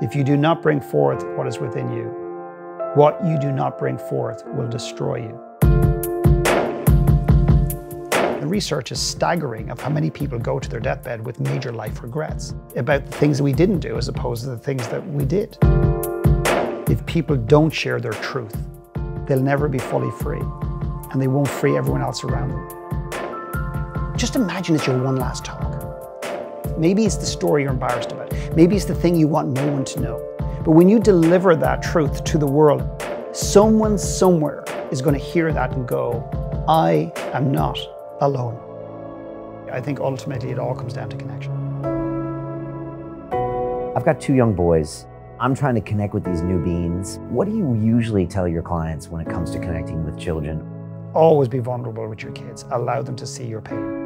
If you do not bring forth what is within you, what you do not bring forth will destroy you. The research is staggering of how many people go to their deathbed with major life regrets about the things that we didn't do as opposed to the things that we did. If people don't share their truth, they'll never be fully free, and they won't free everyone else around them. Just imagine it's your one last talk. Maybe it's the story you're embarrassed about. Maybe it's the thing you want no one to know. But when you deliver that truth to the world, someone somewhere is going to hear that and go, I am not alone. I think ultimately it all comes down to connection. I've got 2 young boys. I'm trying to connect with these new beings. What do you usually tell your clients when it comes to connecting with children? Always be vulnerable with your kids. Allow them to see your pain.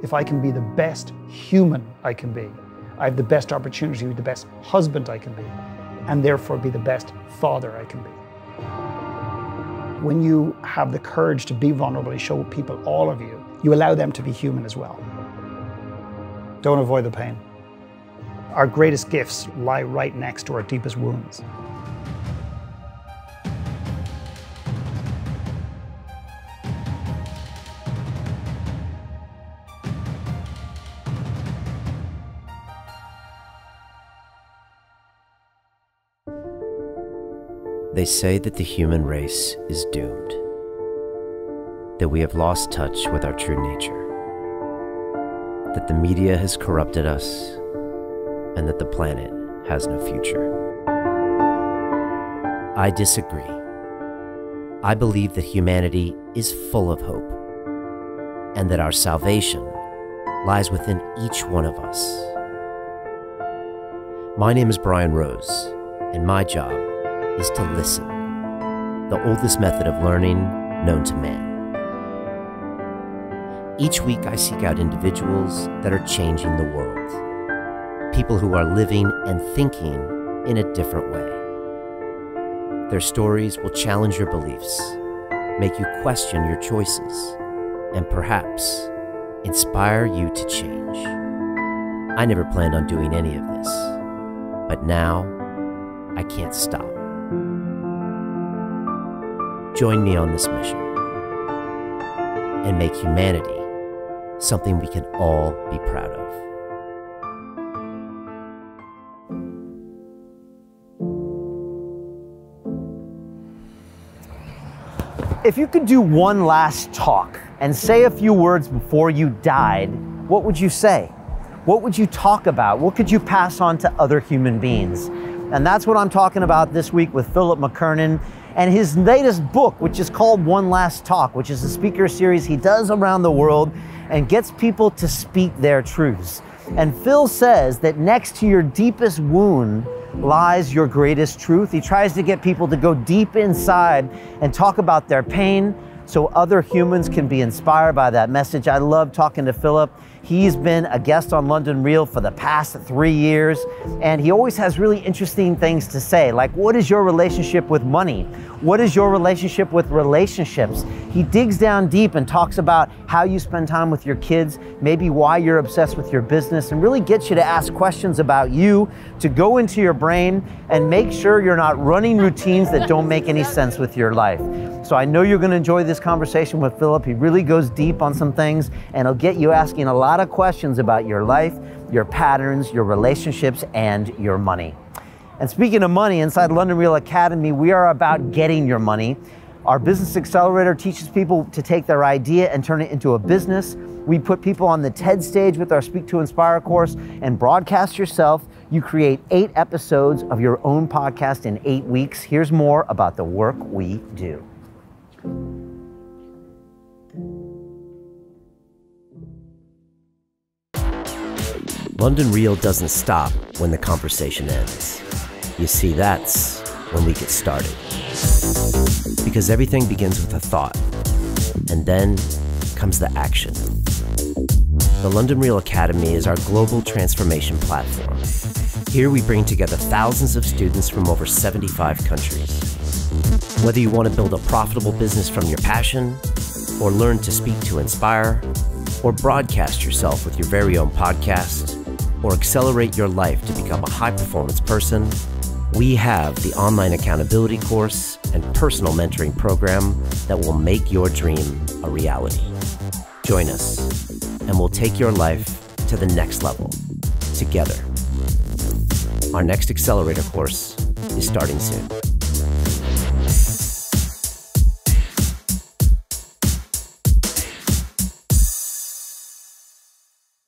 If I can be the best human I can be, I have the best opportunity to be the best husband I can be, and therefore be the best father I can be. When you have the courage to be vulnerable and show people all of you, you allow them to be human as well. Don't avoid the pain. Our greatest gifts lie right next to our deepest wounds. They say that the human race is doomed, that we have lost touch with our true nature, that the media has corrupted us, and that the planet has no future. I disagree. I believe that humanity is full of hope, and that our salvation lies within each one of us. My name is Brian Rose, and my job is to listen, the oldest method of learning known to man. Each week I seek out individuals that are changing the world, people who are living and thinking in a different way. Their stories will challenge your beliefs, make you question your choices, and perhaps inspire you to change. I never planned on doing any of this, but now I can't stop. Join me on this mission and make humanity something we can all be proud of. If you could do one last talk and say a few words before you died, what would you say? What would you talk about? What could you pass on to other human beings? And that's what I'm talking about this week with Philip McKernan and his latest book, which is called One Last Talk, which is a speaker series he does around the world and gets people to speak their truths. And Phil says that next to your deepest wound lies your greatest truth. He tries to get people to go deep inside and talk about their pain so other humans can be inspired by that message. I love talking to Philip. He's been a guest on London Real for the past 3 years, and he always has really interesting things to say, like, what is your relationship with money? What is your relationship with relationships? He digs down deep and talks about how you spend time with your kids, maybe why you're obsessed with your business, and really gets you to ask questions about you, to go into your brain and make sure you're not running routines that don't make any sense with your life. So I know you're going to enjoy this conversation with Philip. He really goes deep on some things, and he'll get you asking a lot of questions about your life, your patterns, your relationships, and your money. And speaking of money, inside London Real Academy, we are about getting your money. Our Business Accelerator teaches people to take their idea and turn it into a business. We put people on the TED stage with our Speak to Inspire course and broadcast yourself. You create 8 episodes of your own podcast in 8 weeks. Here's more about the work we do. London Real doesn't stop when the conversation ends. You see, that's when we get started. Because everything begins with a thought, and then comes the action. The London Real Academy is our global transformation platform. Here we bring together thousands of students from over 75 countries. Whether you want to build a profitable business from your passion, or learn to speak to inspire, or broadcast yourself with your very own podcast, or accelerate your life to become a high-performance person, we have the online accountability course and personal mentoring program that will make your dream a reality. Join us, and we'll take your life to the next level together. Our next accelerator course is starting soon.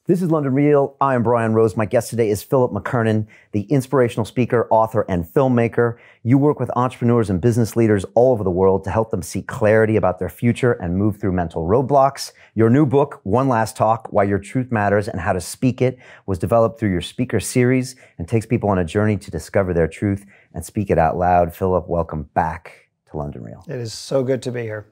This is London Real. I am Brian Rose. My guest today is Philip McKernan, the inspirational speaker, author, and filmmaker. You work with entrepreneurs and business leaders all over the world to help them seek clarity about their future and move through mental roadblocks. Your new book, One Last Talk, Why Your Truth Matters and How to Speak It, was developed through your speaker series and takes people on a journey to discover their truth and speak it out loud. Philip, welcome back to London Real. It is so good to be here.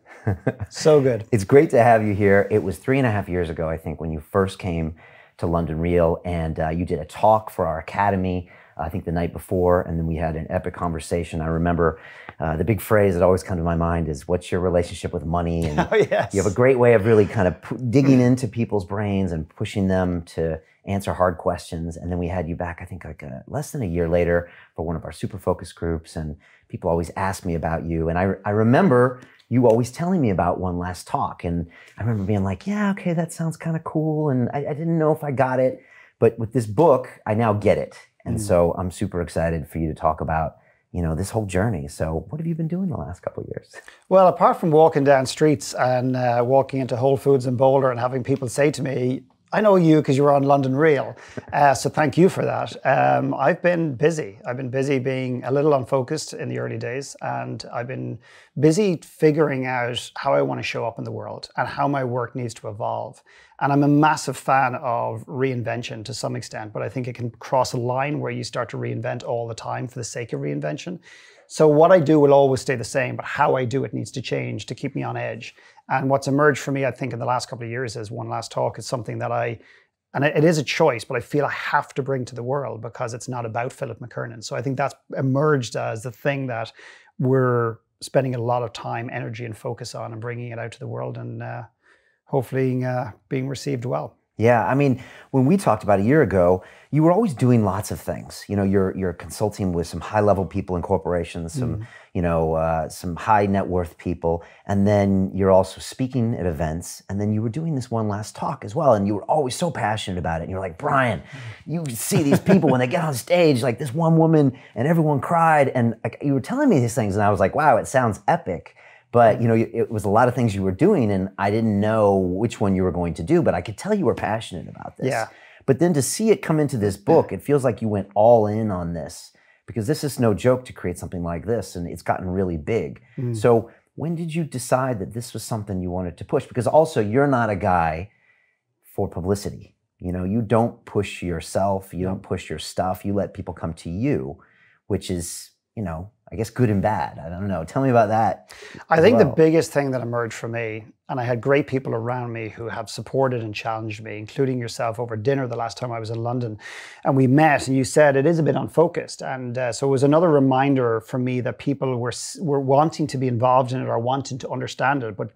So good. It's great to have you here. It was 3.5 years ago, I think, when you first came to London Real, and you did a talk for our academy, I think the night before, and then we had an epic conversation. I remember the big phrase that always comes to my mind is, what's your relationship with money? And oh, yes. You have a great way of really kind of digging into people's brains and pushing them to answer hard questions. And then we had you back, I think, like less than a year later for one of our super focus groups, and people always ask me about you. And I remember you always telling me about One Last Talk. And I remember being like, yeah, okay, that sounds kind of cool. And I didn't know if I got it. But with this book, I now get it. And so I'm super excited for you to talk about, you know, this whole journey. So what have you been doing the last couple of years? Well, apart from walking down streets and walking into Whole Foods in Boulder and having people say to me, I know you because you were on London Real, so thank you for that. I've been busy. I've been busy being a little unfocused in the early days, and I've been busy figuring out how I want to show up in the world and how my work needs to evolve. And I'm a massive fan of reinvention to some extent, but I think it can cross a line where you start to reinvent all the time for the sake of reinvention. So what I do will always stay the same, but how I do it needs to change to keep me on edge. And what's emerged for me, I think, in the last couple of years is One Last Talk is something that and it is a choice, but I feel I have to bring to the world because it's not about Philip McKernan. So I think that's emerged as the thing that we're spending a lot of time, energy, and focus on, and bringing it out to the world, and hopefully being received well. Yeah, I mean, when we talked about a year ago, you were always doing lots of things. You know, you're consulting with some high-level people in corporations, some some high net worth people, and then you're also speaking at events, and then you were doing this One Last Talk as well, and you were always so passionate about it. And you're like, Brian, you see these people when they get on stage, like this one woman, and everyone cried, and like, you were telling me these things, and I was like, wow, it sounds epic. But, you know, it was a lot of things you were doing, and I didn't know which one you were going to do, but I could tell you were passionate about this. Yeah. But then to see it come into this book, it feels like you went all in on this, because this is no joke to create something like this, and it's gotten really big. So when did you decide that this was something you wanted to push? Because also, you're not a guy for publicity. You know, you don't push yourself, you don't push your stuff, you let people come to you, which is, you know, I guess good and bad. I don't know. Tell me about that. I think the biggest thing that emerged for me, and I had great people around me who have supported and challenged me, including yourself over dinner the last time I was in London, and we met, and you said it is a bit unfocused, and so it was another reminder for me that people were wanting to be involved in it or wanting to understand it, but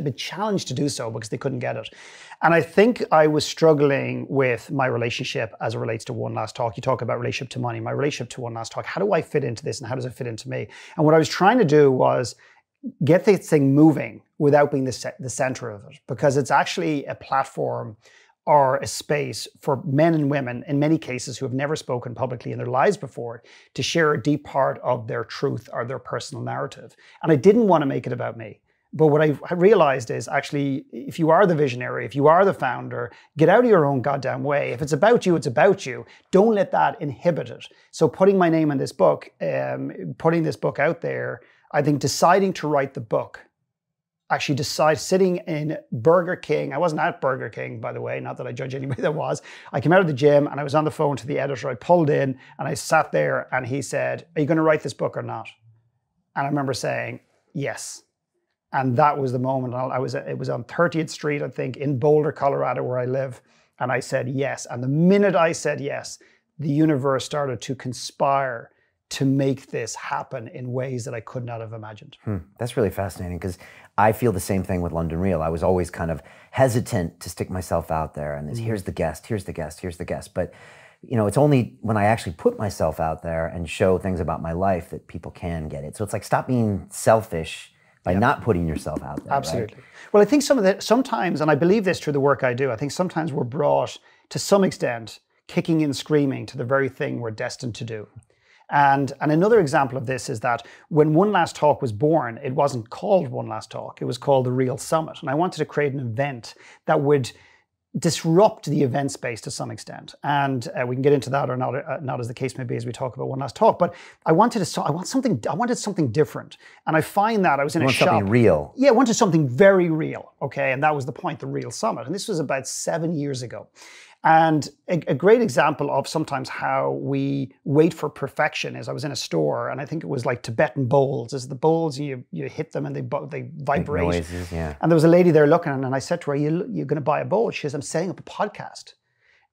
be challenged to do so because they couldn't get it. And I think I was struggling with my relationship as it relates to One Last Talk. You talk about relationship to money, my relationship to One Last Talk. How do I fit into this, and how does it fit into me? And what I was trying to do was get this thing moving without being the center of it, because it's actually a platform or a space for men and women, in many cases, who have never spoken publicly in their lives before, to share a deep part of their truth or their personal narrative. And I didn't want to make it about me. But what I realized is, actually, if you are the visionary, if you are the founder, get out of your own goddamn way. If it's about you, it's about you. Don't let that inhibit it. So putting my name in this book, putting this book out there, I think deciding to write the book, actually sitting in Burger King. I wasn't at Burger King, by the way, not that I judge anybody that was. I came out of the gym and I was on the phone to the editor. I pulled in and I sat there and he said, are you going to write this book or not? And I remember saying, yes. And that was the moment. It was on 30th Street, I think, in Boulder, Colorado, where I live. And I said yes. And the minute I said yes, the universe started to conspire to make this happen in ways that I could not have imagined. That's really fascinating, because I feel the same thing with London Real. I was always kind of hesitant to stick myself out there, and here's the guest, here's the guest, here's the guest. But it's only when I actually put myself out there and show things about my life that people can get it. So it's like, stop being selfish by not putting yourself out there. Absolutely. Right? Well, I think sometimes, and I believe this through the work I do, I think sometimes we're brought to some extent kicking and screaming to the very thing we're destined to do. And another example of this is that when One Last Talk was born, it wasn't called One Last Talk, it was called the Real Summit. And I wanted to create an event that would disrupt the event space to some extent. And we can get into that or not as the case may be as we talk about One Last Talk. But I wanted something different. And I find that I was in a shop. Something real. Yeah, I wanted something very real. Okay, and that was the point, the Real Summit. And this was about 7 years ago. And a great example of sometimes how we wait for perfection is I was in a store, and I think it was like Tibetan bowls. Is the bowls, you hit them and they vibrate. Noises, yeah. And there was a lady there looking, and I said to her, you're going to buy a bowl? She says, I'm setting up a podcast.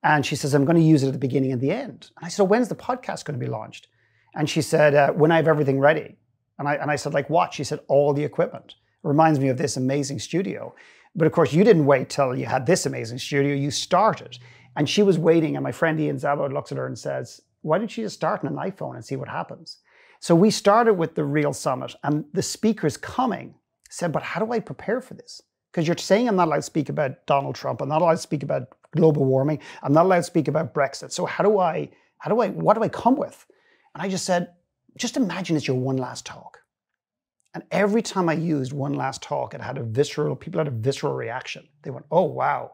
And she says, I'm going to use it at the beginning and the end. And I said, when's the podcast going to be launched? And she said, when I have everything ready. And I said, like what? She said, all the equipment. It reminds me of this amazing studio. But of course, you didn't wait till you had this amazing studio. You started. And she was waiting, and my friend Ian Zabot looks at her and says, why didn't you just start on an iPhone and see what happens? So we started with the Real Summit, and the speakers coming said, but how do I prepare for this? Because you're saying I'm not allowed to speak about Donald Trump, I'm not allowed to speak about global warming, I'm not allowed to speak about Brexit. So what do I come with? And I just said, just imagine it's your one last talk. And every time I used One Last Talk, people had a visceral reaction. They went, oh, wow.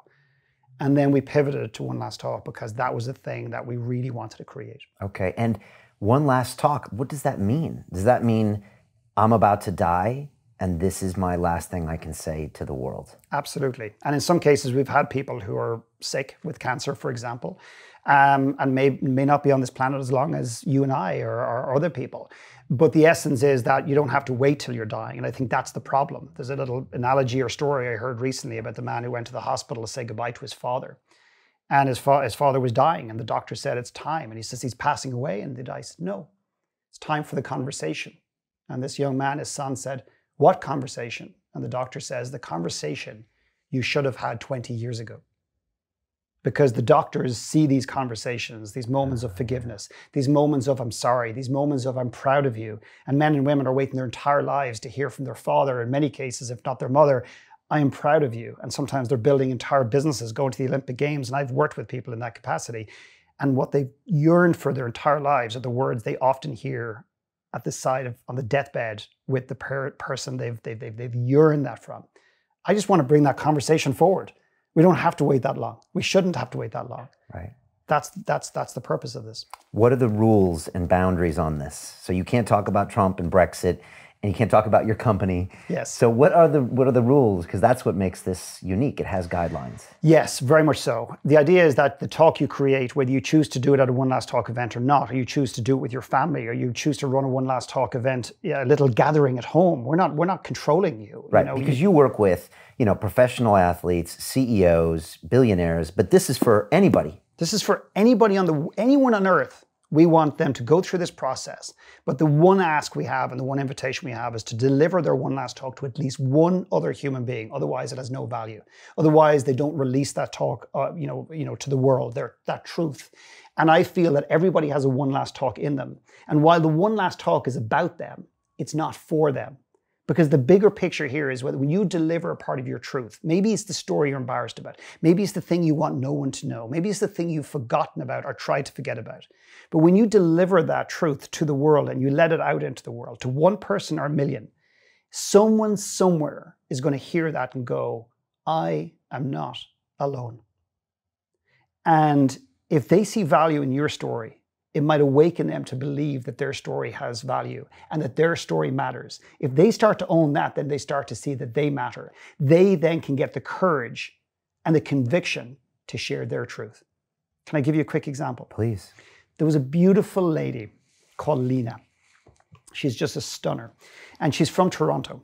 And then we pivoted to One Last Talk because that was the thing that we really wanted to create. Okay, and One Last Talk, what does that mean? Does that mean I'm about to die and this is my last thing I can say to the world? Absolutely. And in some cases, we've had people who are sick with cancer, for example, and may not be on this planet as long as you and I or other people. But the essence is that you don't have to wait till you're dying. And I think that's the problem. There's a little analogy or story I heard recently about the man who went to the hospital to say goodbye to his father. And his father was dying, and the doctor said, it's time. And he says, he's passing away. And the guy said, no, it's time for the conversation. And this young man, his son, said, what conversation? And the doctor says, the conversation you should have had 20 years ago. Because the doctors see these conversations, these moments of forgiveness, these moments of I'm sorry, these moments of I'm proud of you. And men and women are waiting their entire lives to hear from their father, in many cases, if not their mother, I am proud of you. And sometimes they're building entire businesses, going to the Olympic Games. And I've worked with people in that capacity. And what they've yearned for their entire lives are the words they often hear at the side of, on the deathbed with the person they've yearned that from. I just want to bring that conversation forward. We don't have to wait that long. We shouldn't have to wait that long. Right. That's the purpose of this. What are the rules and boundaries on this? So you can't talk about Trump and Brexit, and you can't talk about your company. Yes. So what are the rules? Because that's what makes this unique. It has guidelines. Yes, very much so. The idea is that the talk you create, whether you choose to do it at a One Last Talk event or not, or you choose to do it with your family, or you choose to run a One Last Talk event, a little gathering at home, we're not controlling you. Right, because you work with professional athletes, CEOs, billionaires, but this is for anybody. This is for anybody anyone on earth. We want them to go through this process. But the one ask we have and the one invitation we have is to deliver their One Last Talk to at least one other human being. Otherwise, it has no value. Otherwise, they don't release that talk, to the world, that truth. And I feel that everybody has a One Last Talk in them. And while the One Last Talk is about them, it's not for them. Because the bigger picture here is when you deliver a part of your truth, maybe it's the story you're embarrassed about. Maybe it's the thing you want no one to know. Maybe it's the thing you've forgotten about or tried to forget about. But when you deliver that truth to the world and you let it out into the world, to one person or a million, someone somewhere is going to hear that and go, I am not alone. And if they see value in your story, it might awaken them to believe that their story has value and that their story matters. If they start to own that, then they start to see that they matter. They then can get the courage and the conviction to share their truth. Can I give you a quick example? Please. There was a beautiful lady called Lena. She's just a stunner. And she's from Toronto.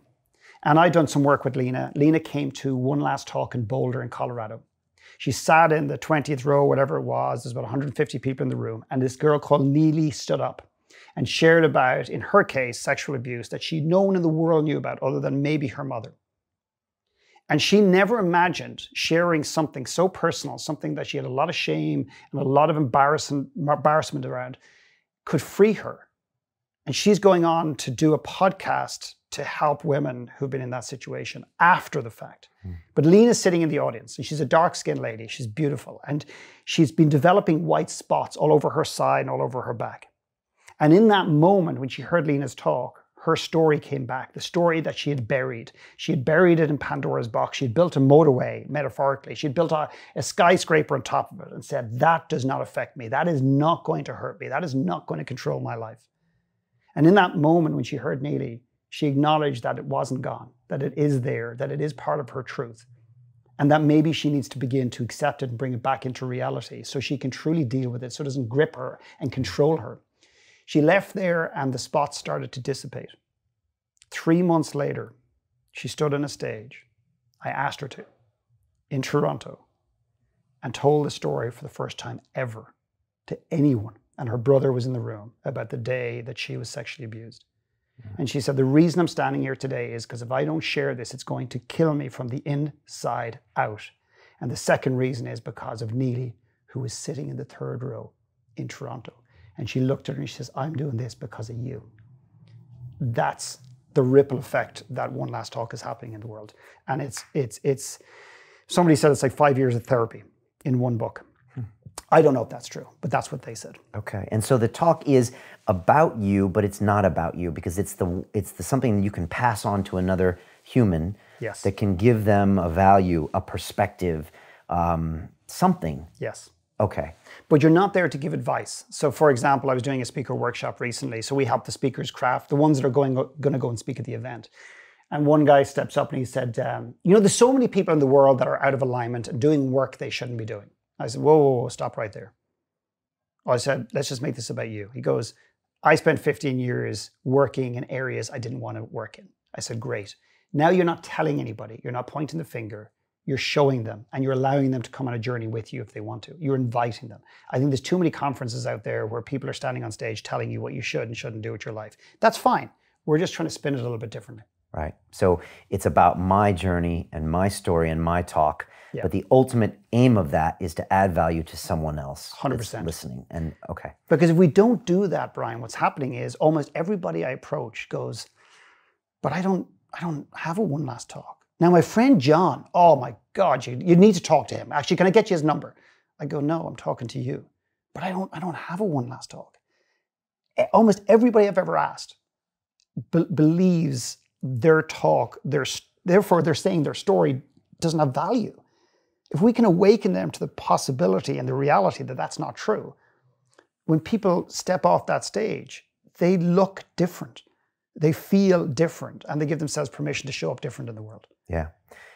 And I'd done some work with Lena. Lena came to One Last Talk in Boulder in Colorado. She sat in the 20th row, whatever it was. There's about 150 people in the room. And this girl called Neely stood up. and shared about, in her case, sexual abuse that no one in the world knew about other than maybe her mother. And she never imagined sharing something so personal, something that she had a lot of shame and a lot of embarrassment around, could free her. And she's going on to do a podcast to help women who've been in that situation after the fact. But Lena's sitting in the audience, and she's a dark-skinned lady. She's beautiful. And she's been developing white spots all over her side and all over her back. And in that moment, when she heard Lena's talk, her story came back, the story that she had buried. She had buried it in Pandora's box. She had built a motorway, metaphorically. She had built a skyscraper on top of it and said, that does not affect me. That is not going to hurt me. That is not going to control my life. And in that moment, when she heard Neely, she acknowledged that it wasn't gone, that it is there, that it is part of her truth, and that maybe she needs to begin to accept it and bring it back into reality so she can truly deal with it, so it doesn't grip her and control her. She left there and the spots started to dissipate. 3 months later, she stood on a stage. I asked her to, in Toronto, and told the story for the first time ever to anyone. And her brother was in the room about the day that she was sexually abused. And she said, the reason I'm standing here today is because if I don't share this, it's going to kill me from the inside out. And the second reason is because of Neely, who was sitting in the third row in Toronto. And she looked at her and she says, I'm doing this because of you. That's the ripple effect that One Last Talk is happening in the world. And it's somebody said it's like 5 years of therapy in one book. I don't know if that's true, but that's what they said. Okay, and so the talk is about you, but it's not about you because it's something that you can pass on to another human. Yes. That can give them a value, a perspective, something. Yes. Okay. But you're not there to give advice. So for example, I was doing a speaker workshop recently. So we help the speakers craft, the ones that are going to go and speak at the event. And one guy steps up and he said, you know, there's so many people in the world that are out of alignment and doing work they shouldn't be doing. I said, whoa, whoa, whoa, stop right there. I said, let's just make this about you. He goes, I spent 15 years working in areas I didn't want to work in. I said, great. Now you're not telling anybody. You're not pointing the finger. You're showing them and you're allowing them to come on a journey with you if they want to. You're inviting them. I think there's too many conferences out there where people are standing on stage telling you what you should and shouldn't do with your life. That's fine. We're just trying to spin it a little bit differently. Right. So it's about my journey and my story and my talk. Yeah. But the ultimate aim of that is to add value to someone else 100% listening. And okay. Because if we don't do that, Brian, what's happening is almost everybody I approach goes, but I don't have a One Last Talk. Now my friend John, oh my God, you need to talk to him. Actually, can I get you his number? I go, no, I'm talking to you. But I don't have a One Last Talk. Almost everybody I've ever asked believes their talk, therefore they're saying their story doesn't have value. If we can awaken them to the possibility and the reality that that's not true, when people step off that stage, they look different, they feel different, and they give themselves permission to show up different in the world. Yeah.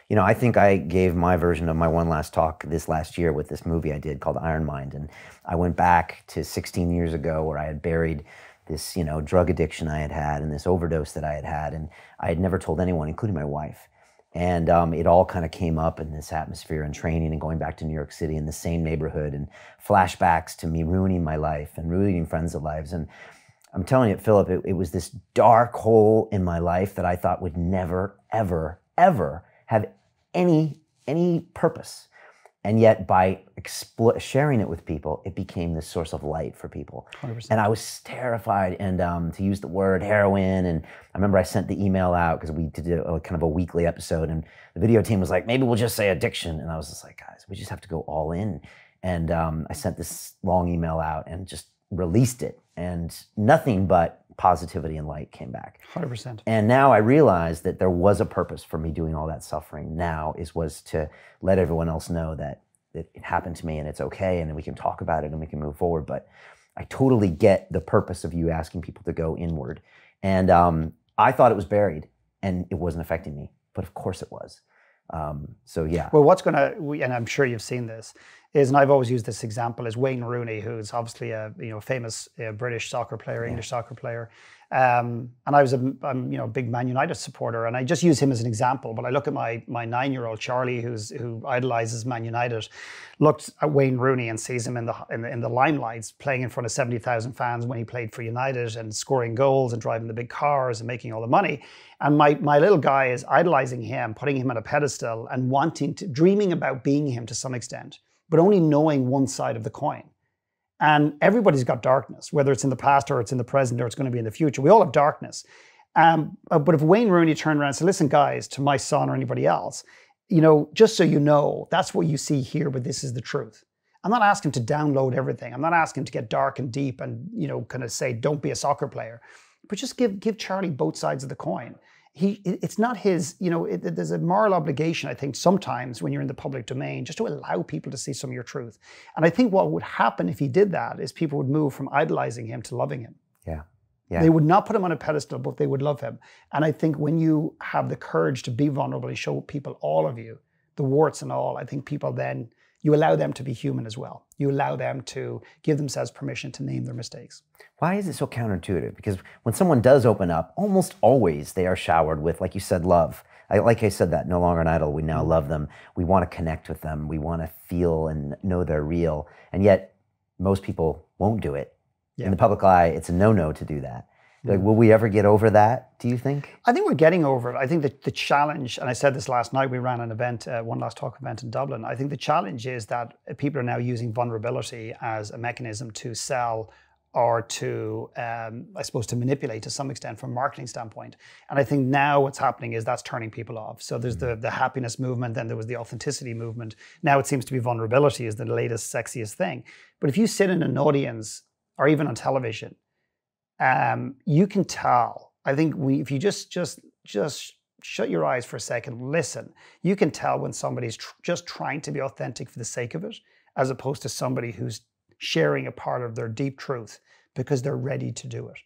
You know, I think I gave my version of my One Last Talk this last year with this movie I did called Iron Mind. And I went back to 16 years ago where I had buried this, you know, drug addiction I had had and this overdose that I had had. And I had never told anyone, including my wife. And it all kind of came up in this atmosphere and training and going back to New York City in the same neighborhood and flashbacks to me ruining my life and ruining friends' lives. And I'm telling you, Philip, it was this dark hole in my life that I thought would never, ever, ever have any purpose. And yet by sharing it with people, it became this source of light for people. 100%. And I was terrified, and to use the word heroin, and I remember I sent the email out because we did a kind of a weekly episode, and the video team was like, maybe we'll just say addiction. And I was just like, guys, we just have to go all in. And I sent this long email out and just released it, and nothing but positivity and light came back. 100%. And now I realized that there was a purpose for me doing all that suffering now was to let everyone else know that it happened to me and it's okay, and then we can talk about it and we can move forward. But I totally get the purpose of you asking people to go inward. And I thought it was buried and it wasn't affecting me, but of course it was. So yeah. Well, and I'm sure you've seen this, is, and I've always used this example, is Wayne Rooney, who's obviously a famous British soccer player, English soccer player. And I'm a big Man United supporter, and I just use him as an example. But I look at my 9-year-old Charlie, who idolizes Man United, looks at Wayne Rooney and sees him in the limelights, playing in front of 70,000 fans when he played for United, and scoring goals and driving the big cars and making all the money. And my little guy is idolizing him, putting him on a pedestal, and dreaming about being him to some extent, but only knowing one side of the coin. And everybody's got darkness, whether it's in the past or it's in the present or it's going to be in the future. We all have darkness. But if Wayne Rooney turned around and said, listen, guys, to my son or anybody else, just so you know, that's what you see here, but this is the truth. I'm not asking to download everything. I'm not asking to get dark and deep and, kind of say, don't be a soccer player. But just give Charlie both sides of the coin. It's not his, there's a moral obligation, I think, sometimes when you're in the public domain, just to allow people to see some of your truth. And I think what would happen if he did that is people would move from idolizing him to loving him. Yeah. Yeah. They would not put him on a pedestal, but they would love him. And I think when you have the courage to be vulnerable and show people all of you, the warts and all, I think people then, you allow them to be human as well. You allow them to give themselves permission to name their mistakes. Why is it so counterintuitive? Because when someone does open up, almost always they are showered with, like you said, love. Like I said, that no longer an idol, we now love them. We want to connect with them. We want to feel and know they're real. And yet most people won't do it. Yeah. In the public eye, it's a no-no to do that. Like, will we ever get over that, do you think? I think we're getting over it. I think that the challenge, and I said this last night, we ran an event, One Last Talk event in Dublin. I think the challenge is that people are now using vulnerability as a mechanism to sell or to, I suppose, to manipulate to some extent from a marketing standpoint. And I think now what's happening is that's turning people off. So there's the happiness movement, then there was the authenticity movement. Now it seems to be vulnerability is the latest, sexiest thing. But if you sit in an audience or even on television, you can tell. I think if you just shut your eyes for a second, listen, you can tell when somebody's just trying to be authentic for the sake of it, as opposed to somebody who's sharing a part of their deep truth because they're ready to do it.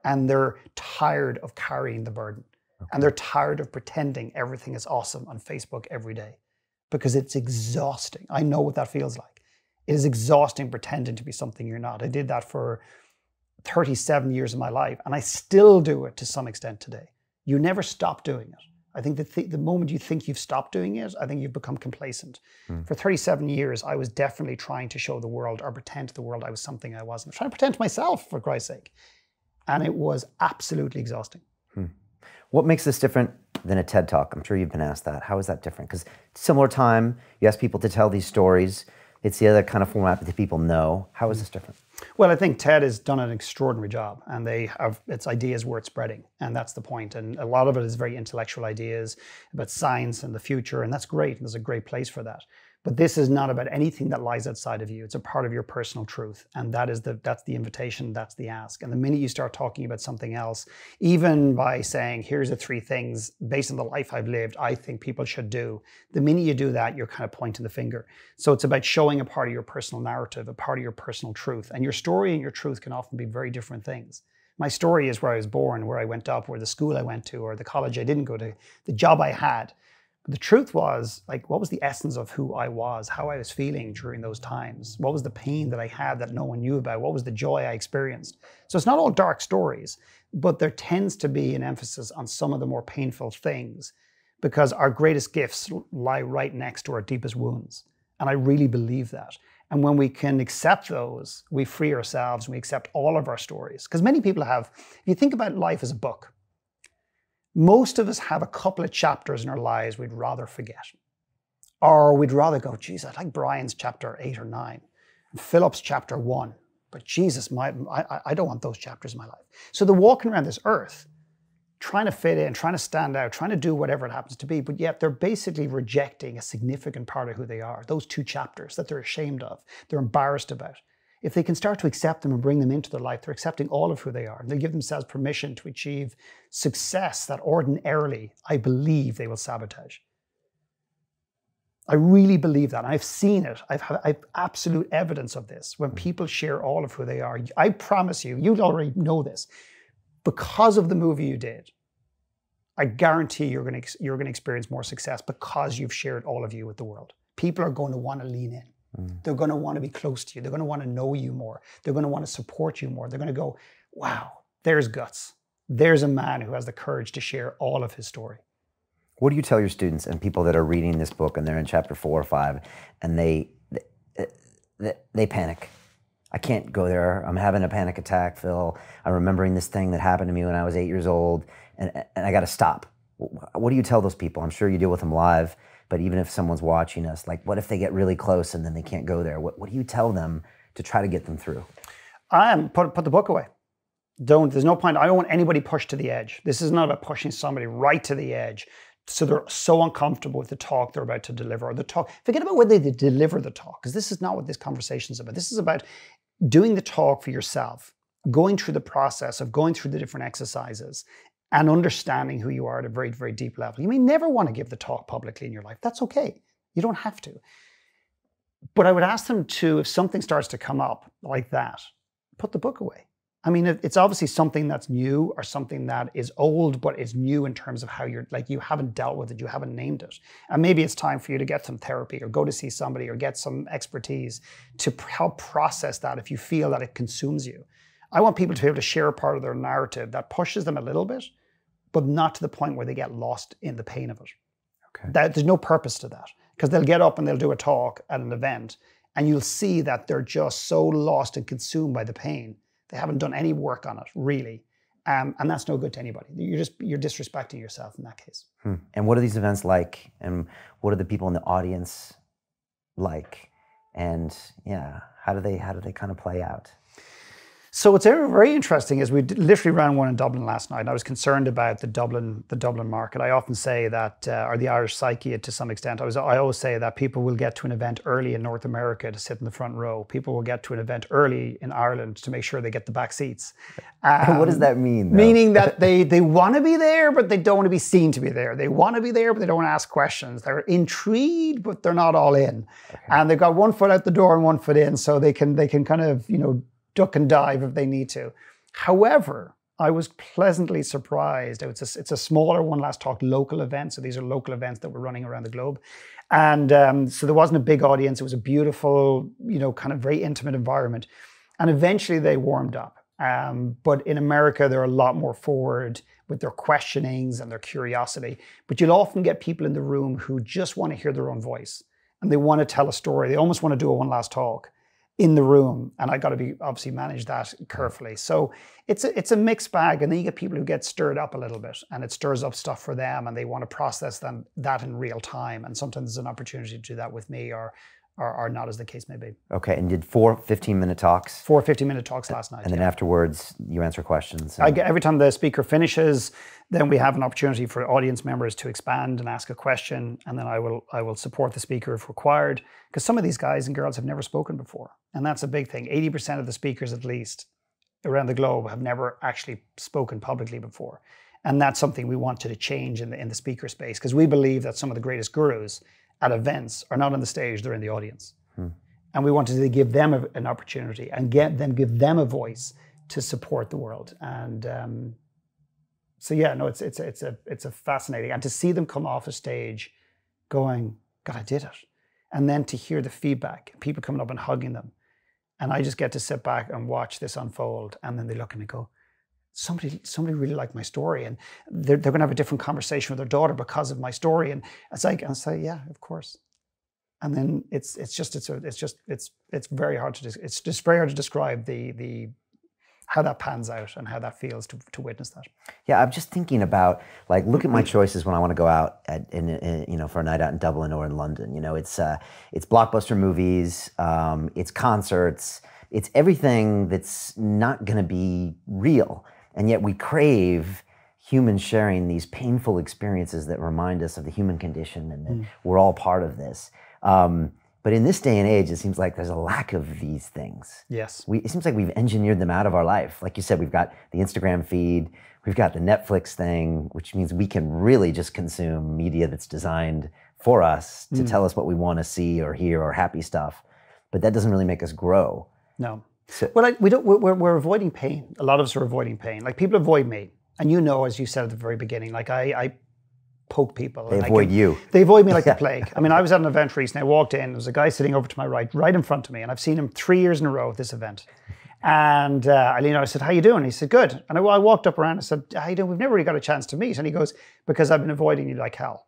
And they're tired of carrying the burden. Okay. And they're tired of pretending everything is awesome on Facebook every day, because it's exhausting. I know what that feels like. It is exhausting pretending to be something you're not. I did that for 37 years of my life, and I still do it to some extent today. You never stop doing it. I think the moment you think you've stopped doing it, I think you've become complacent. For 37 years, I was definitely trying to show the world or pretend to the world I was something I wasn't. I was trying to pretend to myself, for Christ's sake. And it was absolutely exhausting. What makes this different than a TED Talk? I'm sure you've been asked that. How is that different? Because similar time, you ask people to tell these stories. It's the other kind of format that people know. How is this different? Well, I think TED has done an extraordinary job, and its ideas worth spreading, and that's the point. And a lot of it is very intellectual ideas about science and the future, and that's great, and there's a great place for that. But this is not about anything that lies outside of you. It's a part of your personal truth, and that's the invitation, that's the ask. And the minute you start talking about something else, even by saying, here's the 3 things based on the life I've lived, I think people should do, the minute you do that, you're kind of pointing the finger. So it's about showing a part of your personal narrative, a part of your personal truth. And your story and your truth can often be very different things. My story is where I was born, where I went up, where the school I went to, or the college I didn't go to, the job I had. The truth was, like, what was the essence of who I was, how I was feeling during those times? What was the pain that I had that no one knew about? What was the joy I experienced? So it's not all dark stories, but there tends to be an emphasis on some of the more painful things, because our greatest gifts lie right next to our deepest wounds. And I really believe that. And when we can accept those, we free ourselves and we accept all of our stories. Because many people have, if you think about life as a book, most of us have a couple of chapters in our lives we'd rather forget. Or we'd rather go, geez, I like Brian's chapter 8 or 9, and Philip's chapter 1. But Jesus, I don't want those chapters in my life. So they're walking around this earth, trying to fit in, trying to stand out, trying to do whatever it happens to be, but yet they're basically rejecting a significant part of who they are. Those 2 chapters that they're ashamed of, they're embarrassed about. If they can start to accept them and bring them into their life, they're accepting all of who they are. And they give themselves permission to achieve success that ordinarily, I believe, they will sabotage. I really believe that. I've seen it. I've absolute evidence of this. When people share all of who they are, I promise you, you already know this. Because of the movie you did, I guarantee you're going to experience more success because you've shared all of you with the world. People are going to want to lean in. They're going to want to be close to you. They're going to want to know you more. They're going to want to support you more. They're going to go, wow, there's guts. There's a man who has the courage to share all of his story. What do you tell your students and people that are reading this book and they're in chapter 4 or 5 and they panic? I can't go there. I'm having a panic attack, Phil. I'm remembering this thing that happened to me when I was 8 years old, and I got to stop. What do you tell those people? I'm sure you deal with them live, but even if someone's watching us, like, what if they get really close and then they can't go there? What do you tell them to try to get them through? Put the book away. There's no point. I don't want anybody pushed to the edge. This is not about pushing somebody right to the edge. So they're so uncomfortable with the talk they're about to deliver, or the talk. Forget about whether they deliver the talk, because this is not what this conversation is about. This is about doing the talk for yourself, going through the process of going through the different exercises and understanding who you are at a very, very deep level. You may never want to give the talk publicly in your life. That's okay. You don't have to. But I would ask them to, if something starts to come up like that, put the book away. I mean, it's obviously something that's new or something that is old, but is new in terms of how you're, like, you haven't dealt with it, you haven't named it. And maybe it's time for you to get some therapy or go to see somebody or get some expertise to help process that if you feel that it consumes you. I want people to be able to share a part of their narrative that pushes them a little bit, but not to the point where they get lost in the pain of it. Okay. There's no purpose to that, because they'll get up and they'll do a talk at an event and you'll see that they're just so lost and consumed by the pain. They haven't done any work on it, really. And that's no good to anybody. You're disrespecting yourself in that case. And what are these events like? And what are the people in the audience like? And yeah, how do they kind of play out? So what's very interesting is we literally ran one in Dublin last night, and I was concerned about the Dublin market. I often say that, or the Irish psyche to some extent. I always say that people will get to an event early in North America to sit in the front row. People will get to an event early in Ireland to make sure they get the back seats. What does that mean, though? Meaning that they want to be there, but they don't want to be seen to be there. They want to be there, but they don't want to ask questions. They're intrigued, but they're not all in. Okay. And they've got one foot out the door and one foot in, so they can kind of, duck and dive if they need to. However, I was pleasantly surprised. It's a smaller one, last talk local event. So these are local events that we're running around the globe. And so there wasn't a big audience. It was a beautiful, kind of very intimate environment. And eventually they warmed up. But in America, they're a lot more forward with their questionings and their curiosity. But you'll often get people in the room who just want to hear their own voice. And they want to tell a story. They almost want to do a one last talk in the room, and I got to obviously manage that carefully. So it's a mixed bag, and then you get people who get stirred up a little bit, and it stirs up stuff for them, and they want to process that in real time. And sometimes there's an opportunity to do that with me, or not, as the case may be. Okay, and did 4 15-minute talks? 4 15-minute talks last night. And then afterwards, you answer questions. Every time the speaker finishes, then we have an opportunity for audience members to expand and ask a question, and then I will support the speaker if required, because some of these guys and girls have never spoken before, and that's a big thing. 80% of the speakers, at least, around the globe have never actually spoken publicly before, and that's something we wanted to change in the speaker space, because we believe that some of the greatest gurus at events are not on the stage, they're in the audience. And we wanted to give them an opportunity and give them a voice to support the world. And so yeah, no, it's a fascinating, and to see them come off a stage going, God, I did it. And then to hear the feedback, people coming up and hugging them. And I just get to sit back and watch this unfold. And then they look at me and go, somebody really liked my story, and they're going to have a different conversation with their daughter because of my story. And it's like, I say, yeah, of course. And then it's very hard to describe the how that pans out and how that feels to witness that. Yeah, I'm just thinking about, like, look at my choices when I want to go out for a night out in Dublin or in London. It's blockbuster movies, it's concerts, it's everything that's not going to be real. And yet we crave humans sharing these painful experiences that remind us of the human condition and that we're all part of this. But in this day and age, it seems like there's a lack of these things. Yes. It seems like we've engineered them out of our life. Like you said, we've got the Instagram feed, we've got the Netflix thing, which means we can really just consume media that's designed for us to tell us what we want to see or hear, or happy stuff. But that doesn't really make us grow. No. So, well, we're avoiding pain. A lot of us are avoiding pain. Like, people avoid me. And as you said at the very beginning, like I poke people. They avoid you. They avoid me like the plague. I mean, I was at an event recently. I walked in. There was a guy sitting over to my right in front of me, and I've seen him 3 years in a row at this event. And I leaned out. I said, "How you doing?" He said, "Good." And I walked up around and said, "How you doing? We've never really got a chance to meet." And he goes, "Because I've been avoiding you like hell."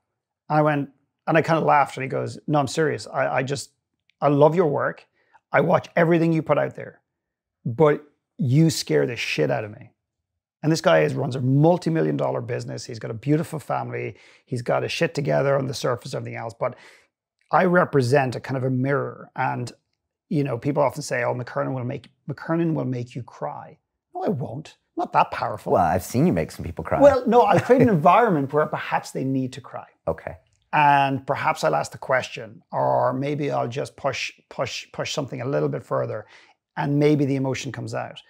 And I went, and I kind of laughed. And he goes, "No, I'm serious. I love your work. I watch everything you put out there, but you scare the shit out of me." And this guy runs a multi-million-dollar business. He's got a beautiful family. He's got his shit together on the surface, everything else. But I represent a kind of a mirror. And, you know, people often say, "Oh, McKernan will make you cry." No, I won't. I'm not that powerful. Well, I've seen you make some people cry. Well, no, I create an environment where perhaps they need to cry. Okay. And perhaps I'll ask the question, or maybe I'll just push something a little bit further, and maybe the emotion comes out.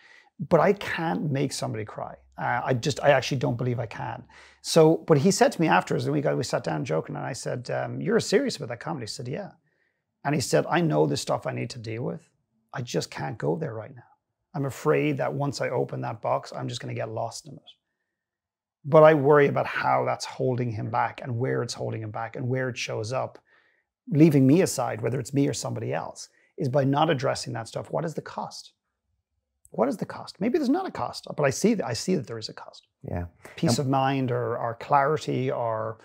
But I can't make somebody cry. I actually don't believe I can. So, but he said to me afterwards, and we sat down joking, and I said, "You're serious about that comedy?" He said, "Yeah." And he said, "I know the stuff I need to deal with. I just can't go there right now. I'm afraid that once I open that box, I'm just going to get lost in it." But I worry about how that's holding him back, and where it's holding him back, and where it shows up, leaving me aside, whether it's me or somebody else, is by not addressing that stuff. What is the cost? What is the cost? Maybe there's not a cost, but I see that there is a cost. Yeah. Peace of mind, or clarity, or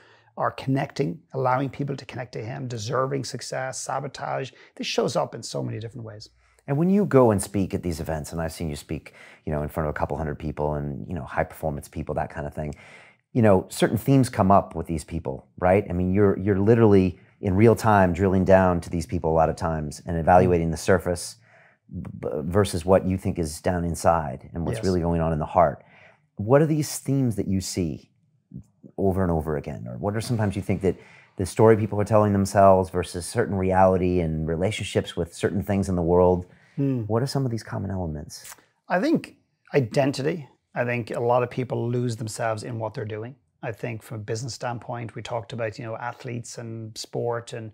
connecting, allowing people to connect to him, deserving success, sabotage. This shows up in so many different ways. And when you go and speak at these events, and I've seen you speak, you know, in front of a couple hundred people, and, you know, high performance people, that kind of thing, you know, certain themes come up with these people, right? I mean, you're literally in real time drilling down to these people a lot of times and evaluating the surface versus what you think is down inside and what's really going on in the heart. What are these themes that you see over and over again? Or what are sometimes you think that the story people are telling themselves versus certain reality and relationships with certain things in the world? What are some of these common elements? I think identity. I think a lot of people lose themselves in what they're doing. I think from a business standpoint, we talked about, you know, athletes and sport, and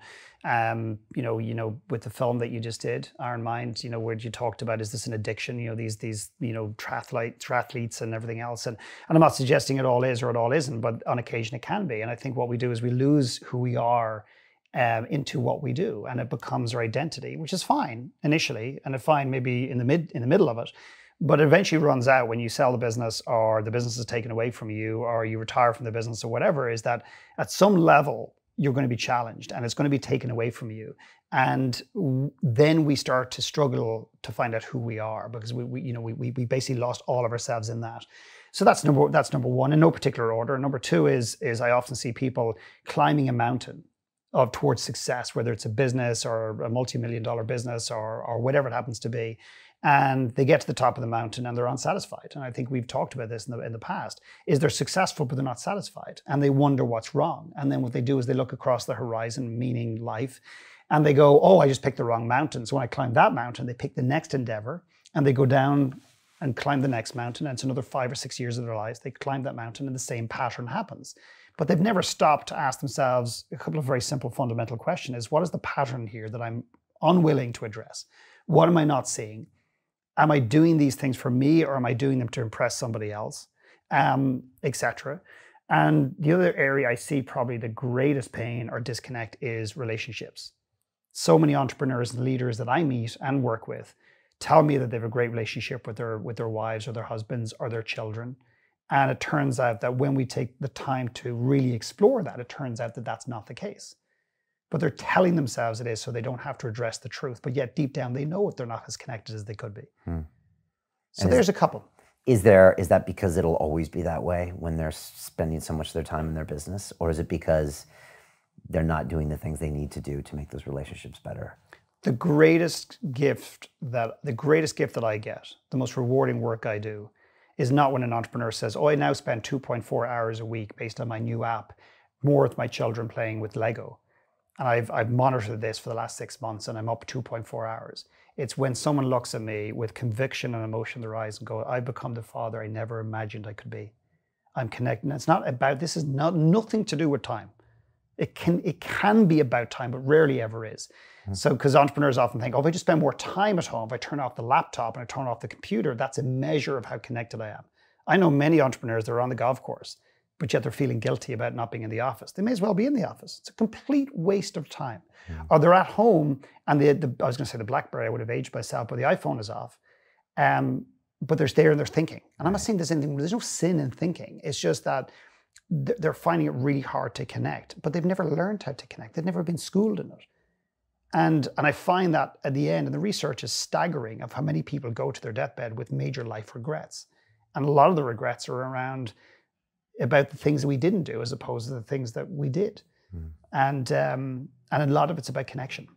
you know, with the film that you just did, Iron Mind, you know, where you talked about, is this an addiction? You know, these you know, triathletes and everything else, and I'm not suggesting it all is or it all isn't, but on occasion it can be. And I think what we do is we lose who we are into what we do, and it becomes our identity, which is fine initially, and it's fine maybe in the middle of it. But it eventually runs out when you sell the business, or the business is taken away from you, or you retire from the business, or whatever, is that at some level you're going to be challenged and it's going to be taken away from you. And then we start to struggle to find out who we are, because we basically lost all of ourselves in that. So that's number one, in no particular order. Number two is I often see people climbing a mountain towards success, whether it's a business or a multi-million-dollar business or whatever it happens to be. And they get to the top of the mountain and they're unsatisfied. And I think we've talked about this in the past, is they're successful, but they're not satisfied. And they wonder what's wrong. And then what they do is they look across the horizon, meaning life, and they go, "Oh, I just picked the wrong mountain." So when I climb that mountain, they pick the next endeavor, and they go down and climb the next mountain. And it's another 5 or 6 years of their lives. They climb that mountain and the same pattern happens. But they've never stopped to ask themselves a couple of very simple fundamental questions: what is the pattern here that I'm unwilling to address? What am I not seeing? Am I doing these things for me, or am I doing them to impress somebody else, etc.? And the other area I see probably the greatest pain or disconnect is relationships. So many entrepreneurs and leaders that I meet and work with tell me that they have a great relationship with their wives or their husbands or their children. And it turns out that when we take the time to really explore that, it turns out that that's not the case. But they're telling themselves it is, so they don't have to address the truth. But yet deep down, they know they're not as connected as they could be. So there's a couple. Is that because it'll always be that way when they're spending so much of their time in their business? Or is it because they're not doing the things they need to do to make those relationships better? The greatest gift that I get, the most rewarding work I do, is not when an entrepreneur says, "Oh, I now spend 2.4 hours a week based on my new app, more with my children playing with Lego. And I've monitored this for the last 6 months and I'm up 2.4 hours. It's when someone looks at me with conviction and emotion in their eyes and go, "I've become the father I never imagined I could be. I'm connected." And it's not about, this is nothing to do with time. It can be about time, but rarely ever is. So, because entrepreneurs often think, "Oh, if I just spend more time at home, if I turn off the laptop and I turn off the computer, that's a measure of how connected I am." I know many entrepreneurs that are on the golf course, but yet they're feeling guilty about not being in the office. They may as well be in the office. It's a complete waste of time. Or they're at home and I was going to say the BlackBerry, I would have aged myself, but the iPhone is off. But they're there and they're thinking. And I'm not saying there's no sin in thinking. It's just that they're finding it really hard to connect, but they've never learned how to connect. They've never been schooled in it. And I find that at the end, and the research is staggering of how many people go to their deathbed with major life regrets. And a lot of the regrets are around about the things that we didn't do as opposed to the things that we did. And a lot of it's about connection.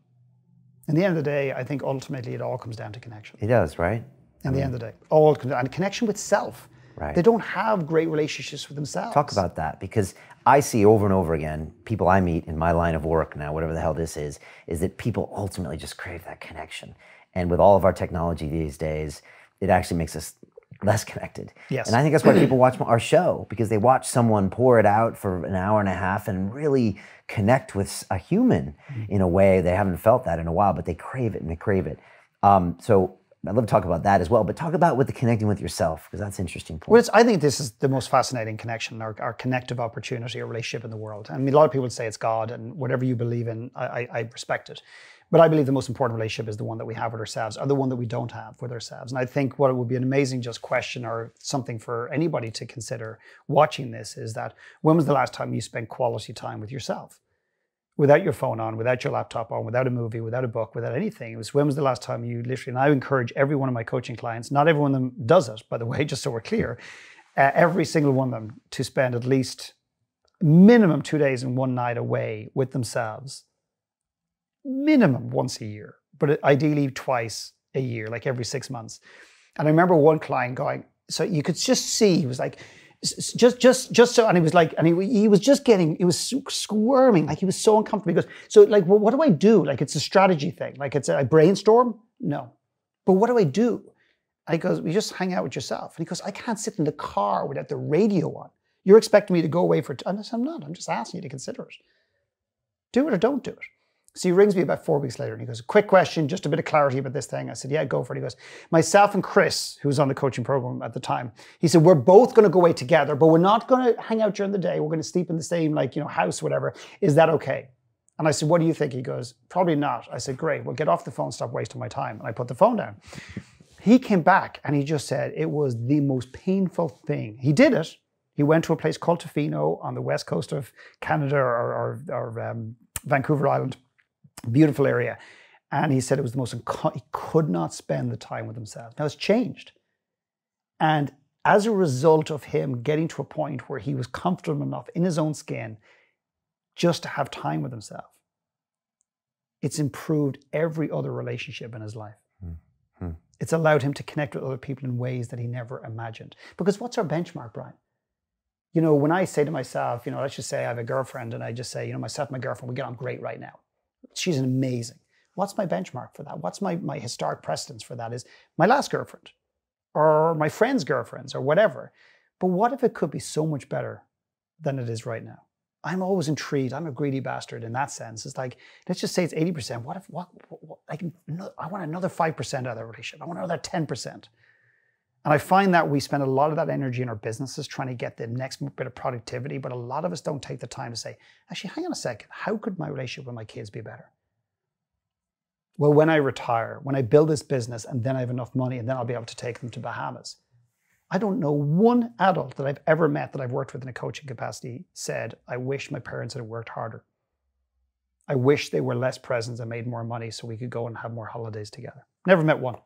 In the end of the day, I think ultimately it all comes down to connection. It does, right? In the end of the day, and connection with self. Right. They don't have great relationships with themselves. Talk about that, because I see over and over again, people I meet in my line of work now, whatever the hell this is that people ultimately just crave that connection. And with all of our technology these days, it actually makes us less connected. Yes. And I think that's why people watch our show, because they watch someone pour it out for an hour and a half and really connect with a human in a way they haven't felt that in a while, but they crave it and they crave it. So I'd love to talk about that as well, but talk about with the connecting with yourself, because that's an interesting point. Well, I think this is the most fascinating connection, our connective opportunity, or relationship in the world. I mean, a lot of people would say it's God, and whatever you believe in, I respect it. But I believe the most important relationship is the one that we have with ourselves, or the one that we don't have with ourselves. And I think what it would be an amazing just question, or something for anybody to consider watching this, is that when was the last time you spent quality time with yourself? Without your phone on, without your laptop on, without a movie, without a book, without anything. It was, when was the last time you literally, and I encourage every one of my coaching clients, not every one of them does it, by the way, just so we're clear, every single one of them to spend at least minimum 2 days and 1 night away with themselves, minimum once a year, but ideally twice a year, like every 6 months. And I remember one client going, so you could just see, he was like, just so, and he was like, and he was just getting, he was squirming, like he was so uncomfortable. He goes, so like, well, what do I do? Like, it's a strategy thing. Like, it's a brainstorm? No. But what do I do? And he goes, you just hang out with yourself. And he goes, I can't sit in the car without the radio on. You're expecting me to go away for, and I said, I'm not, I'm just asking you to consider it. Do it or don't do it. So he rings me about 4 weeks later and he goes, quick question, just a bit of clarity about this thing. I said, yeah, go for it. He goes, myself and Chris, who was on the coaching program at the time, he said, we're both going to go away together, but we're not going to hang out during the day. We're going to sleep in the same, like, house, whatever. Is that okay? And I said, what do you think? He goes, probably not. I said, great. Well, get off the phone, stop wasting my time. And I put the phone down. He came back and he just said it was the most painful thing. He did it. He went to a place called Tofino on the west coast of Canada, or Vancouver Island. Beautiful area. And he said it was the most, he could not spend the time with himself. Now it's changed. And as a result of him getting to a point where he was comfortable enough in his own skin just to have time with himself, it's improved every other relationship in his life. Mm-hmm. It's allowed him to connect with other people in ways that he never imagined. Because what's our benchmark, Brian? When I say to myself, let's just say I have a girlfriend and I just say, myself and my girlfriend, we get on great right now. She's amazing. What's my benchmark for that? What's my historic precedence for that? Is my last girlfriend or my friend's girlfriends or whatever. But what if it could be so much better than it is right now? I'm always intrigued. I'm a greedy bastard in that sense. It's like, let's just say it's 80%. What if, I want another 5% out of that relationship. I want another 10%. And I find that we spend a lot of that energy in our businesses trying to get the next bit of productivity, but a lot of us don't take the time to say, actually, hang on a second, how could my relationship with my kids be better? Well, when I retire, when I build this business and then I have enough money and then I'll be able to take them to Bahamas. I don't know one adult that I've ever met that I've worked with in a coaching capacity said, I wish my parents had worked harder. I wish they were less present and made more money so we could go and have more holidays together. Never met one.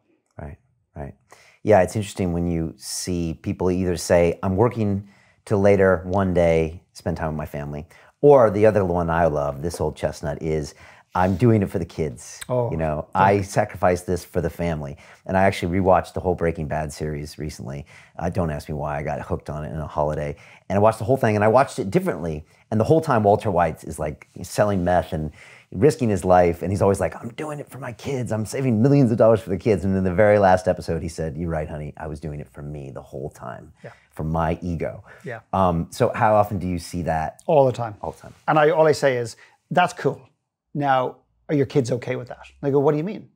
Right. Yeah, it's interesting when you see people either say, I'm working till later one day, spend time with my family, or the other one I love, this old chestnut, is I'm doing it for the kids. I sacrifice this for the family. And I actually rewatched the whole Breaking Bad series recently. Don't ask me why, I got hooked on it in a holiday. And I watched the whole thing and I watched it differently. And the whole time Walter White is like selling meth and risking his life. And he's always like, I'm doing it for my kids. I'm saving millions of dollars for the kids. And in the very last episode, he said, you're right, honey. I was doing it for me the whole time, for my ego. Yeah. So how often do you see that? All the time. All the time. And all I say is, that's cool. Now, are your kids okay with that? And I go, what do you mean?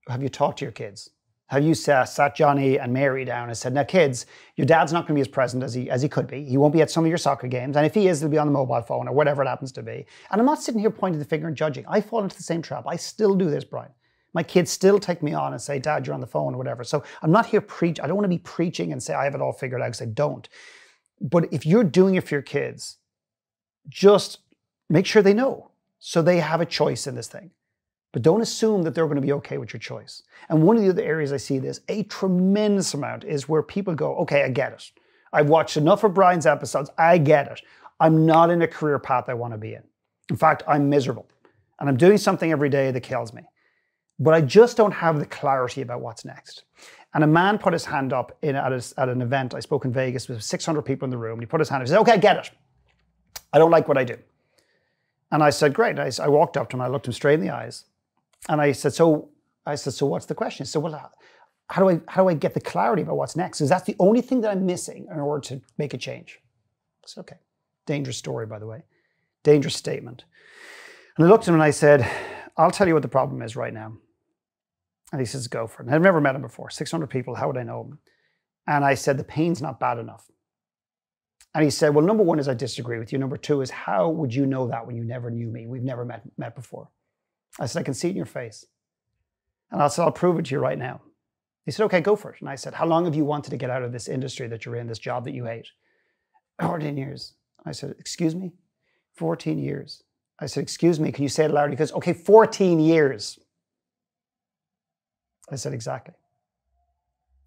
Have you talked to your kids? Have you sat Johnny and Mary down and said, now kids, your dad's not going to be as present as he could be. He won't be at some of your soccer games. And if he is, he'll be on the mobile phone or whatever it happens to be. And I'm not sitting here pointing the finger and judging. I fall into the same trap. I still do this, Brian. My kids still take me on and say, Dad, you're on the phone or whatever. So I'm not here preach. I don't want to be preaching and say I have it all figured out, because I don't. But if you're doing it for your kids, just make sure they know so they have a choice in this thing. But don't assume that they're going to be okay with your choice. And one of the other areas I see this a tremendous amount is where people go, okay, I get it. I've watched enough of Brian's episodes. I get it. I'm not in a career path I want to be in. In fact, I'm miserable. And I'm doing something every day that kills me. But I just don't have the clarity about what's next. And a man put his hand up at an event. I spoke in Vegas with 600 people in the room. He put his hand up. He said, okay, I get it. I don't like what I do. And I said, great. I walked up to him. I looked him straight in the eyes. And I said, so what's the question? He said, well, how do I get the clarity about what's next? Because that's the only thing that I'm missing in order to make a change. I said, okay. Dangerous story, by the way. Dangerous statement. And I looked at him and I said, I'll tell you what the problem is right now. And he says, go for it. And I've never met him before. 600 people, how would I know him? And I said, the pain's not bad enough. And he said, well, number one is I disagree with you. Number two is, how would you know that when you never knew me? We've never met before. I said, I can see it in your face. And I said, I'll prove it to you right now. He said, okay, go for it. And I said, how long have you wanted to get out of this industry that you're in, this job that you hate? 14 years. I said, excuse me? 14 years. I said, excuse me, can you say it louder? He goes, okay, 14 years. I said, exactly.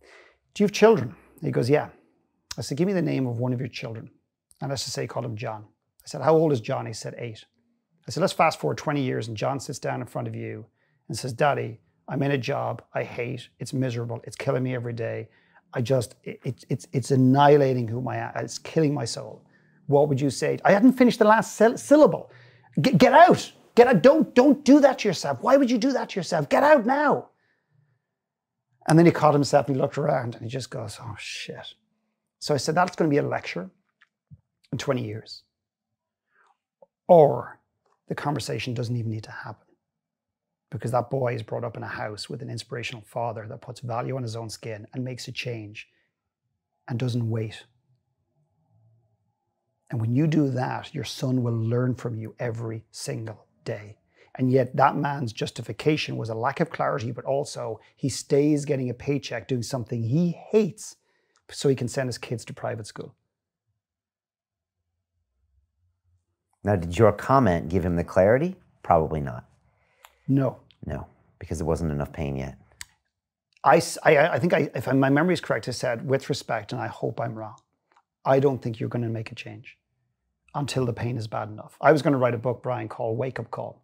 Do you have children? He goes, yeah. I said, give me the name of one of your children. And let's just say he called him John. I said, how old is John? He said, 8. I said, let's fast forward 20 years and John sits down in front of you and says, Daddy, I'm in a job I hate. It's miserable. It's killing me every day. It's annihilating who I am. It's killing my soul. What would you say? I hadn't finished the last syllable. Get out. Get out. Don't do that to yourself. Why would you do that to yourself? Get out now. And then he caught himself and he looked around and he just goes, oh shit. So I said, that's going to be a lecture in 20 years. Or the conversation doesn't even need to happen, because that boy is brought up in a house with an inspirational father that puts value on his own skin and makes a change and doesn't wait. And when you do that, your son will learn from you every single day. And yet that man's justification was a lack of clarity, but also he stays getting a paycheck doing something he hates so he can send his kids to private school. Now, did your comment give him the clarity? Probably not. No. No, because there wasn't enough pain yet. I think if my memory is correct, I said, with respect, and I hope I'm wrong, I don't think you're going to make a change until the pain is bad enough. I was going to write a book, Brian, called Wake Up Call.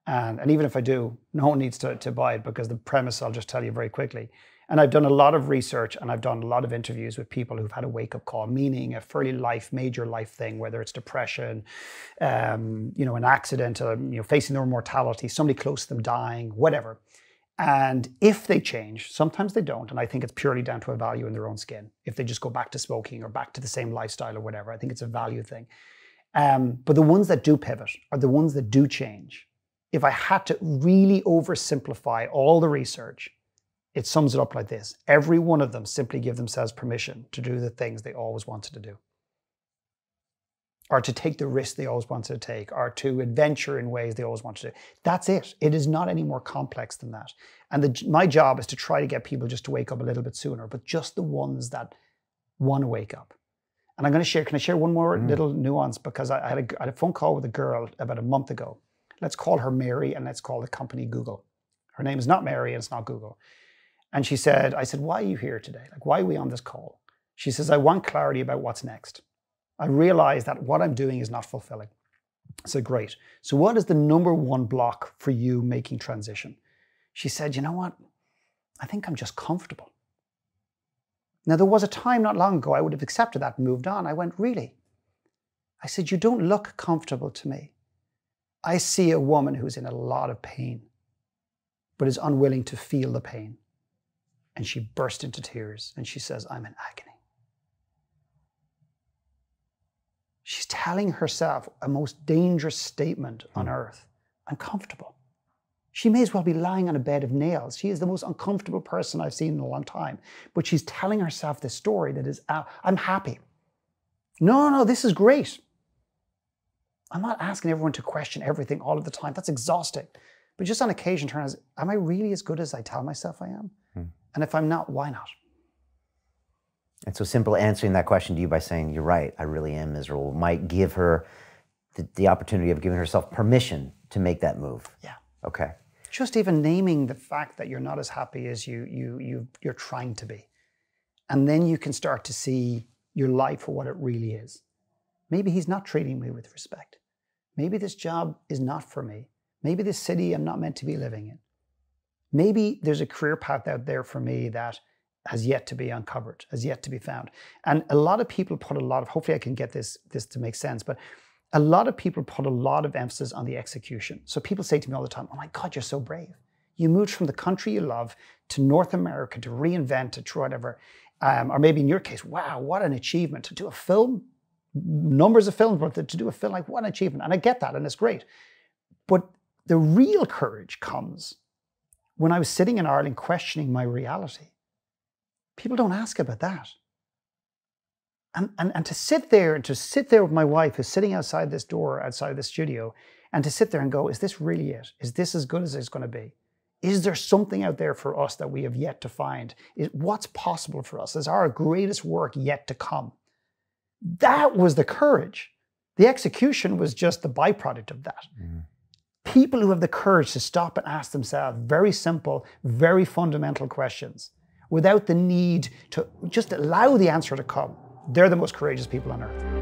And even if I do, no one needs to buy it, because the premise, I'll just tell you very quickly. And I've done a lot of research and I've done a lot of interviews with people who've had a wake-up call, meaning a fairly major life thing, whether it's depression, an accident, facing their mortality, somebody close to them dying, whatever. And if they change, sometimes they don't, and I think it's purely down to a value in their own skin. If they just go back to smoking or back to the same lifestyle or whatever, I think it's a value thing. But the ones that do pivot are the ones that do change. If I had to really oversimplify all the research, it sums it up like this. Every one of them simply give themselves permission to do the things they always wanted to do, or to take the risks they always wanted to take, or to adventure in ways they always wanted to do. That's it. It is not any more complex than that. And my job is to try to get people just to wake up a little bit sooner, but just the ones that want to wake up. And I'm going to share, can I share one more little nuance? Because I had a phone call with a girl about a month ago. Let's call her Mary and let's call the company Google. Her name is not Mary and it's not Google. And I said, why are you here today? Like, why are we on this call? She says, I want clarity about what's next. I realize that what I'm doing is not fulfilling. I said, great. So what is the number one block for you making transition? She said, you know what? I think I'm just comfortable. Now, there was a time not long ago I would have accepted that and moved on. I went, really? I said, you don't look comfortable to me. I see a woman who's in a lot of pain, but is unwilling to feel the pain. And she burst into tears and she says, I'm in agony. She's telling herself a most dangerous statement on earth. I'm comfortable. She may as well be lying on a bed of nails. She is the most uncomfortable person I've seen in a long time. But she's telling herself this story that is, I'm happy. No, this is great. I'm not asking everyone to question everything all of the time. That's exhausting. But just on occasion, turn out, am I really as good as I tell myself I am? And if I'm not, why not? And so simple answering that question to you by saying, you're right, I really am miserable, might give her the opportunity of giving herself permission to make that move. Yeah. Okay. Just even naming the fact that you're not as happy as you're trying to be. And then you can start to see your life for what it really is. Maybe he's not treating me with respect. Maybe this job is not for me. Maybe this city I'm not meant to be living in. Maybe there's a career path out there for me that has yet to be uncovered, has yet to be found. And a lot of people put a lot of, hopefully I can get this to make sense, but a lot of people put a lot of emphasis on the execution. So people say to me all the time, oh my God, you're so brave. You moved from the country you love to North America to reinvent, to try whatever. Or maybe in your case, wow, what an achievement to do a film, numbers of films, but to do a film, like what an achievement. And I get that, and it's great. But the real courage comes when I was sitting in Ireland questioning my reality. People don't ask about that. And to sit there with my wife who's sitting outside this door, outside the studio, and to sit there and go, is this really it? Is this as good as it's going to be? Is there something out there for us that we have yet to find? What's possible for us? Is our greatest work yet to come? That was the courage. The execution was just the byproduct of that. People who have the courage to stop and ask themselves very simple, very fundamental questions without the need to just allow the answer to come, they're the most courageous people on earth.